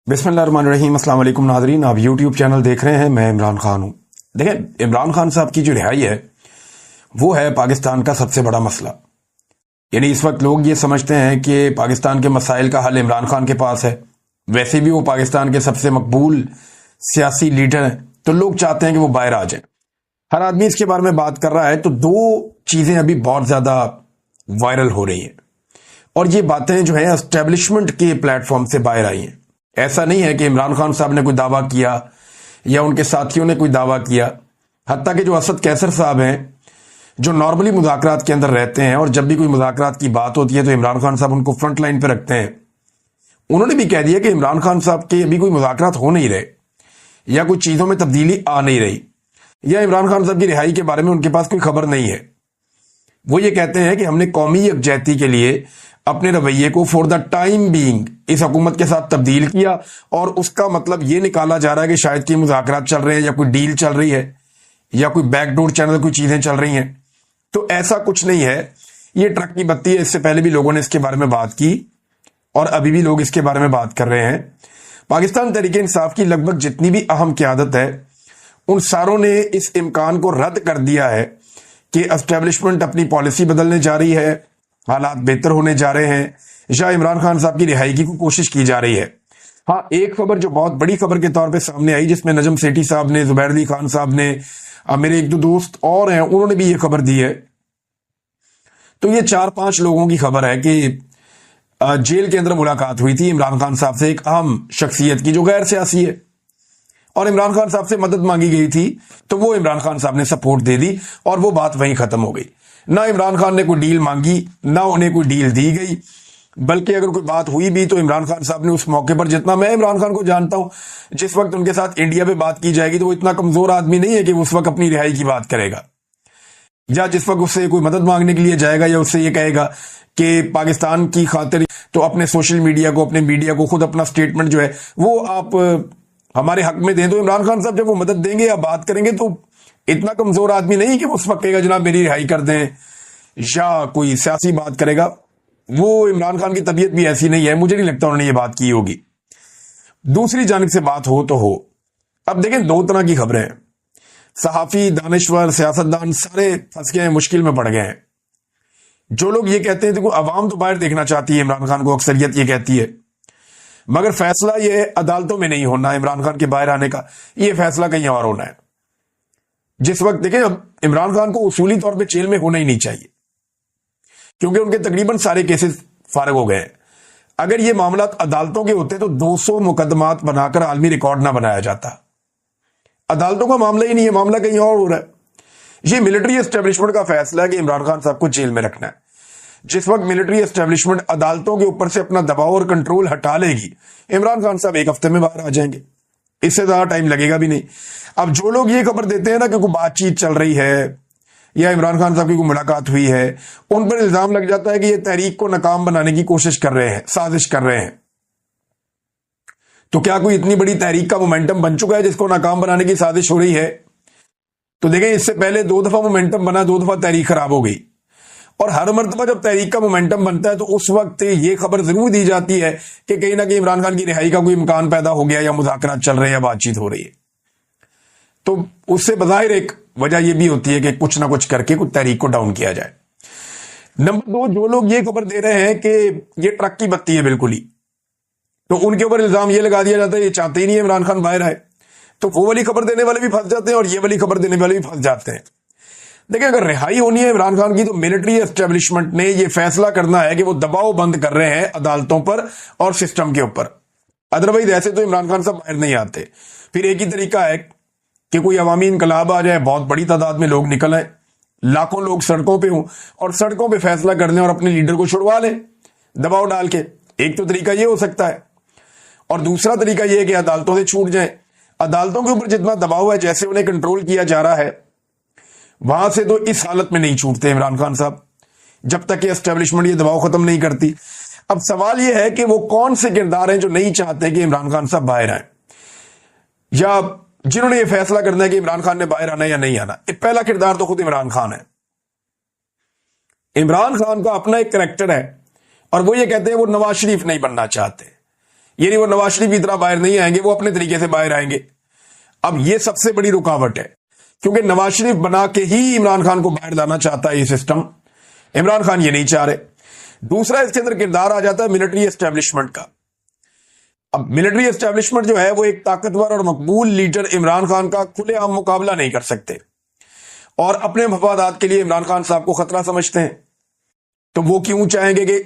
بسم اللہ الرحمن الرحیم۔ السلام علیکم ناظرین، آپ یوٹیوب چینل دیکھ رہے ہیں، میں عمران خان ہوں۔ دیکھیں، عمران خان صاحب کی جو رہائی ہے وہ ہے پاکستان کا سب سے بڑا مسئلہ۔ یعنی اس وقت لوگ یہ سمجھتے ہیں کہ پاکستان کے مسائل کا حل عمران خان کے پاس ہے، ویسے بھی وہ پاکستان کے سب سے مقبول سیاسی لیڈر ہیں، تو لوگ چاہتے ہیں کہ وہ باہر آ جائیں۔ ہر آدمی اس کے بارے میں بات کر رہا ہے، تو دو چیزیں ابھی بہت زیادہ وائرل ہو رہی ہیں، اور یہ باتیں جو ہیں اسٹیبلشمنٹ کے پلیٹ فارم سے باہر آئی ہیں۔ ایسا نہیں ہے کہ عمران خان صاحب نے کوئی دعویٰ کیا یا ان کے ساتھیوں نے کوئی دعویٰ کیا، حتیٰ کہ جو اسد کیسر صاحب ہیں، جو نارملی مذاکرات کے اندر رہتے ہیں، اور جب بھی کوئی مذاکرات کی بات ہوتی ہے تو عمران خان صاحب ان کو فرنٹ لائن پہ رکھتے ہیں، انہوں نے بھی کہہ دیا کہ عمران خان صاحب کے ابھی کوئی مذاکرات ہو نہیں رہے، یا کوئی چیزوں میں تبدیلی آ نہیں رہی، یا عمران خان صاحب کی رہائی کے بارے میں ان کے پاس کوئی خبر نہیں ہے۔ وہ یہ کہتے ہیں کہ ہم نے قومی یکجہتی کے لیے اپنے رویے کو فور دا ٹائم بینگ اس حکومت کے ساتھ تبدیل کیا، اور اس کا مطلب یہ نکالا جا رہا ہے کہ شاید کی مذاکرات چل رہے ہیں، یا کوئی ڈیل چل رہی ہے، یا کوئی بیک ڈور چینل کوئی چیزیں چل رہی ہیں۔ تو ایسا کچھ نہیں ہے، یہ ٹرک کی بتی ہے۔ اس سے پہلے بھی لوگوں نے اس کے بارے میں بات کی، اور ابھی بھی لوگ اس کے بارے میں بات کر رہے ہیں۔ پاکستان تحریک انصاف کی لگ بھگ جتنی بھی اہم قیادت ہے، ان ساروں نے اس امکان کو رد کر دیا ہے کہ اسٹیبلشمنٹ اپنی پالیسی بدلنے جا رہی ہے، حالات بہتر ہونے جا رہے ہیں، یا عمران خان صاحب کی رہائی کی کوشش کی جا رہی ہے۔ ہاں، ایک خبر جو بہت بڑی خبر کے طور پہ سامنے آئی، جس میں نجم سیٹھی صاحب نے، زبیر علی خان صاحب نے، میرے ایک دو دوست اور ہیں، انہوں نے بھی یہ خبر دی ہے۔ تو یہ 4-5 لوگوں کی خبر ہے کہ جیل کے اندر ملاقات ہوئی تھی عمران خان صاحب سے، ایک اہم شخصیت کی جو غیر سیاسی ہے، اور عمران خان صاحب سے مدد مانگی گئی تھی، تو وہ عمران خان صاحب نے سپورٹ دے دی، اور وہ بات وہیں ختم ہو گئی۔ نہ عمران خان نے کوئی ڈیل مانگی، نہ انہیں کوئی ڈیل دی گئی، بلکہ اگر کوئی بات ہوئی بھی تو عمران خان صاحب نے اس موقع پر، جتنا میں عمران خان کو جانتا ہوں، جس وقت ان کے ساتھ انڈیا پہ بات کی جائے گی تو وہ اتنا کمزور آدمی نہیں ہے کہ اس وقت اپنی رہائی کی بات کرے گا، یا جس وقت اس سے کوئی مدد مانگنے کے لیے جائے گا یا اس سے یہ کہے گا کہ پاکستان کی خاطر، تو اپنے سوشل میڈیا کو، اپنے میڈیا کو خود اپنا سٹیٹمنٹ جو ہے وہ آپ ہمارے حق میں دیں۔ تو عمران خان صاحب جب وہ مدد دیں گے یا بات کریں گے تو اتنا کمزور آدمی نہیں کہ اس وقت کہے گا جناب میری رہائی کر دیں، یا کوئی سیاسی بات کرے گا۔ وہ عمران خان کی طبیعت بھی ایسی نہیں ہے، مجھے نہیں لگتا انہوں نے یہ بات کی ہوگی۔ دوسری جانب سے بات ہو تو ہو، اب دیکھیں دو طرح کی خبریں ہیں، صحافی، دانشور، سیاستدان سارے پھنس گئے ہیں، مشکل میں پڑ گئے ہیں۔ جو لوگ یہ کہتے ہیں دیکھو عوام تو باہر دیکھنا چاہتی ہے عمران خان کو، اکثریت یہ کہتی ہے، مگر فیصلہ یہ عدالتوں میں نہیں ہونا عمران خان کے باہر آنے کا، یہ فیصلہ کہیں اور ہونا ہے۔ جس وقت دیکھیں اب عمران خان کو اصولی طور پہ جیل میں ہونا ہی نہیں چاہیے، کیونکہ ان کے تقریباً سارے کیسز فارغ ہو گئے ہیں۔ اگر یہ معاملات عدالتوں کے ہوتے تو 200 مقدمات بنا کر عالمی ریکارڈ نہ بنایا جاتا۔ عدالتوں کا معاملہ ہی نہیں ہے، معاملہ کہیں اور ہو رہا ہے۔ یہ ملٹری اسٹیبلشمنٹ کا فیصلہ ہے کہ عمران خان صاحب کو جیل میں رکھنا ہے۔ جس وقت ملٹری اسٹیبلشمنٹ عدالتوں کے اوپر سے اپنا دباؤ اور کنٹرول ہٹا لے گی، عمران خان صاحب ایک ہفتے میں باہر آ جائیں گے، اس سے زیادہ ٹائم لگے گا بھی نہیں۔ اب جو لوگ یہ خبر دیتے ہیں نا کہ کوئی بات چیت چل رہی ہے یا عمران خان صاحب کی کوئی ملاقات ہوئی ہے، ان پر الزام لگ جاتا ہے کہ یہ تحریک کو ناکام بنانے کی کوشش کر رہے ہیں، سازش کر رہے ہیں۔ تو کیا کوئی اتنی بڑی تحریک کا مومنٹم بن چکا ہے جس کو ناکام بنانے کی سازش ہو رہی ہے؟ تو دیکھیں اس سے پہلے 2 دفعہ مومنٹم بنا، 2 دفعہ تحریک خراب ہو گئی، اور ہر مرتبہ جب تحریک کا مومنٹم بنتا ہے تو اس وقت یہ خبر ضرور دی جاتی ہے کہ کہیں نہ کہیں عمران خان کی رہائی کا کوئی امکان پیدا ہو گیا، یا مذاکرات چل رہے ہیں، یا بات چیت ہو رہی ہے۔ تو اس سے بظاہر ایک وجہ یہ بھی ہوتی ہے کہ کچھ نہ کچھ کر کے کچھ تحریک کو ڈاؤن کیا جائے۔ نمبر 2، جو لوگ یہ خبر دے رہے ہیں کہ یہ ٹرک کی بتی ہے بالکل ہی، تو ان کے اوپر الزام یہ لگا دیا جاتا ہے یہ چاہتے ہی نہیں ہے عمران خان باہر آئے، تو وہ والی خبر دینے والے بھی پھنس جاتے ہیں، اور یہ والی خبر دینے والے بھی پھنس جاتے ہیں۔ دیکھیں اگر رہائی ہونی ہے عمران خان کی تو ملٹری اسٹیبلشمنٹ نے یہ فیصلہ کرنا ہے کہ وہ دباؤ بند کر رہے ہیں عدالتوں پر اور سسٹم کے اوپر، ادروائز ایسے تو عمران خان صاحب باہر نہیں آتے۔ پھر ایک ہی طریقہ ہے کہ کوئی عوامی انقلاب آ جائے، بہت بڑی تعداد میں لوگ نکل آئے، لاکھوں لوگ سڑکوں پہ ہوں، اور سڑکوں پہ فیصلہ کر لیں اور اپنے لیڈر کو چھڑوا لیں دباؤ ڈال کے۔ ایک تو طریقہ یہ ہو سکتا ہے، اور دوسرا طریقہ یہ ہے کہ عدالتوں سے چھوٹ جائیں۔ عدالتوں کے اوپر جتنا دباؤ ہے، جیسے انہیں کنٹرول کیا جا رہا ہے، وہاں سے تو اس حالت میں نہیں چھوٹتے عمران خان صاحب جب تک کہ اسٹیبلشمنٹ یہ دباؤ ختم نہیں کرتی۔ اب سوال یہ ہے کہ وہ کون سے کردار ہیں جو نہیں چاہتے کہ عمران خان صاحب باہر آئیں، یا جنہوں نے یہ فیصلہ کرنا ہے کہ عمران خان نے باہر آنا یا نہیں آنا۔ پہلا کردار تو خود عمران خان ہے۔ عمران خان کا اپنا ایک کریکٹر ہے، اور وہ یہ کہتے ہیں وہ نواز شریف نہیں بننا چاہتے، یعنی وہ نواز شریف کی طرح باہر نہیں آئیں گے، وہ اپنے طریقے سے باہر آئیں گے۔ اب یہ سب سے بڑی رکاوٹ ہے، کیونکہ نواز شریف بنا کے ہی عمران خان کو باہر لانا چاہتا ہے یہ سسٹم، عمران خان یہ نہیں چاہ رہے۔ دوسرا اس کے اندر کردار آ جاتا ہے ملٹری اسٹیبلشمنٹ کا۔ اب ملٹری اسٹیبلشمنٹ جو ہے وہ ایک طاقتور اور مقبول لیڈر عمران خان کا کھلے عام مقابلہ نہیں کر سکتے، اور اپنے مفادات کے لیے عمران خان صاحب کو خطرہ سمجھتے ہیں۔ تو وہ کیوں چاہیں گے کہ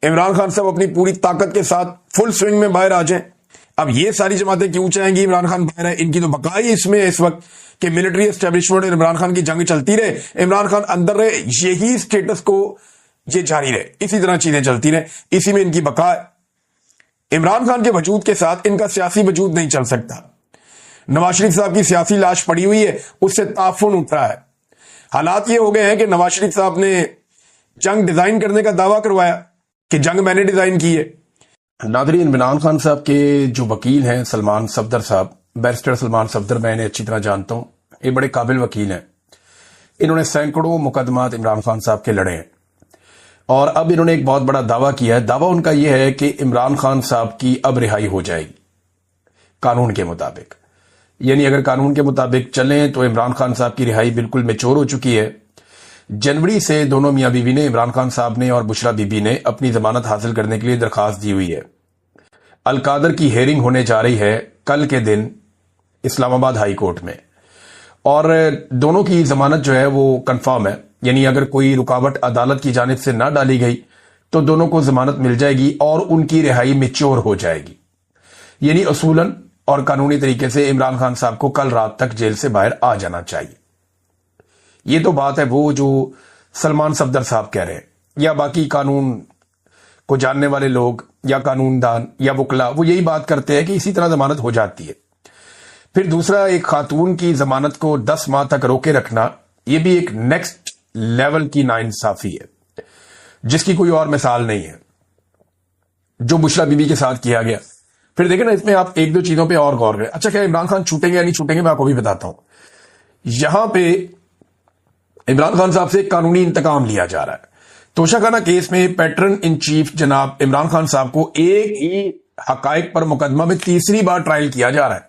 عمران خان صاحب اپنی پوری طاقت کے ساتھ فل سوئنگ میں باہر آ جائیں؟ اب یہ ساری جماعتیں کیوں چاہیں گی عمران خان باہر ہے؟ ان کی تو بقائی اس میں اس وقت کہ ملٹری اسٹیبلشمنٹ اور عمران خان کی جنگ چلتی رہے، عمران خان اندر رہے، یہی سٹیٹس کو یہ جاری رہے، اسی طرح چیزیں چلتی رہے، اسی میں ان کی بقا ہے۔ عمران خان کے وجود کے ساتھ ان کا سیاسی وجود نہیں چل سکتا۔ نواز شریف صاحب کی سیاسی لاش پڑی ہوئی ہے، اس سے تعفن اٹھ رہا ہے۔ حالات یہ ہو گئے ہیں کہ نواز شریف صاحب نے جنگ ڈیزائن کرنے کا دعویٰ کروایا کہ جنگ میں نے ڈیزائن کی ہے۔ ناظرین، عمران خان صاحب کے جو وکیل ہیں سلمان صفدر صاحب، بیرسٹر سلمان صفدر، میں انہیں اچھی طرح جانتا ہوں، یہ بڑے قابل وکیل ہیں۔ انہوں نے سینکڑوں مقدمات عمران خان صاحب کے لڑے ہیں، اور اب انہوں نے ایک بہت بڑا دعویٰ کیا ہے۔ دعویٰ ان کا یہ ہے کہ عمران خان صاحب کی اب رہائی ہو جائے گی قانون کے مطابق، یعنی اگر قانون کے مطابق چلیں تو عمران خان صاحب کی رہائی بالکل میچور ہو چکی ہے۔ جنوری سے دونوں میاں بیوی نے، عمران خان صاحب نے اور بشرا بی بی نے، اپنی ضمانت حاصل کرنے کے لیے درخواست دی ہوئی ہے۔ القادر کی ہیئرنگ ہونے جا رہی ہے کل کے دن اسلام آباد ہائی کورٹ میں، اور دونوں کی ضمانت جو ہے وہ کنفرم ہے، یعنی اگر کوئی رکاوٹ عدالت کی جانب سے نہ ڈالی گئی تو دونوں کو ضمانت مل جائے گی اور ان کی رہائی میچور ہو جائے گی، یعنی اصولاً اور قانونی طریقے سے عمران خان صاحب کو کل رات تک جیل سے باہر آ جانا چاہیے۔ یہ تو بات ہے وہ جو سلمان صفدر صاحب کہہ رہے ہیں، یا باقی قانون کو جاننے والے لوگ یا قانون دان یا وکلا وہ یہی بات کرتے ہیں کہ اسی طرح ضمانت ہو جاتی ہے۔ پھر دوسرا، ایک خاتون کی ضمانت کو 10 ماہ تک روکے رکھنا، یہ بھی ایک نیکسٹ لیول کی ناانصافی ہے جس کی کوئی اور مثال نہیں ہے، جو بشرا بی بی کے ساتھ کیا گیا۔ پھر دیکھیں نا، اس میں آپ ایک دو چیزوں پہ اور غور کریں۔ اچھا، کیا عمران خان چھوٹیں گے یا نہیں چھوٹیں گے، میں آپ کو بھی بتاتا ہوں۔ یہاں پہ عمران خان صاحب سے قانونی انتقام لیا جا رہا ہے۔ توشہ خانہ کیس میں پیٹرن ان چیف جناب عمران خان صاحب کو ایک ہی حقائق پر مقدمہ میں تیسری بار ٹرائل کیا جا رہا ہے،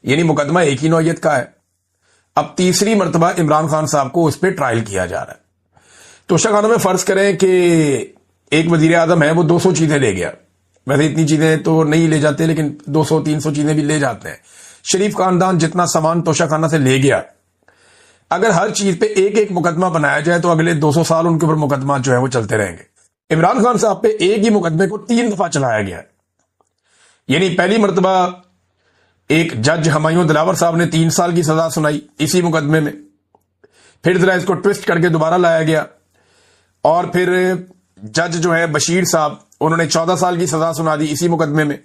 یعنی مقدمہ ایک ہی نوعیت کا ہے، اب تیسری مرتبہ عمران خان صاحب کو اس پہ ٹرائل کیا جا رہا ہے۔ توشہ خانہ میں فرض کریں کہ ایک وزیر اعظم ہے، وہ 200 چیزیں لے گیا، ویسے اتنی چیزیں تو نہیں لے جاتے لیکن 200-300 چیزیں بھی لے جاتے ہیں۔ شریف خاندان جتنا سامان توشہ خانہ سے لے گیا، اگر ہر چیز پہ ایک ایک مقدمہ بنایا جائے تو اگلے 200 سال ان کے اوپر مقدمات جو ہے وہ چلتے رہیں گے۔ عمران خان صاحب پہ ایک ہی مقدمے کو 3 دفعہ چلایا گیا ہے، یعنی پہلی مرتبہ ایک جج ہمایوں دلاور صاحب نے 3 سال کی سزا سنائی اسی مقدمے میں، پھر ذرا اس کو ٹوسٹ کر کے دوبارہ لایا گیا، اور پھر جج جو ہے بشیر صاحب، انہوں نے 14 سال کی سزا سنا دی اسی مقدمے میں۔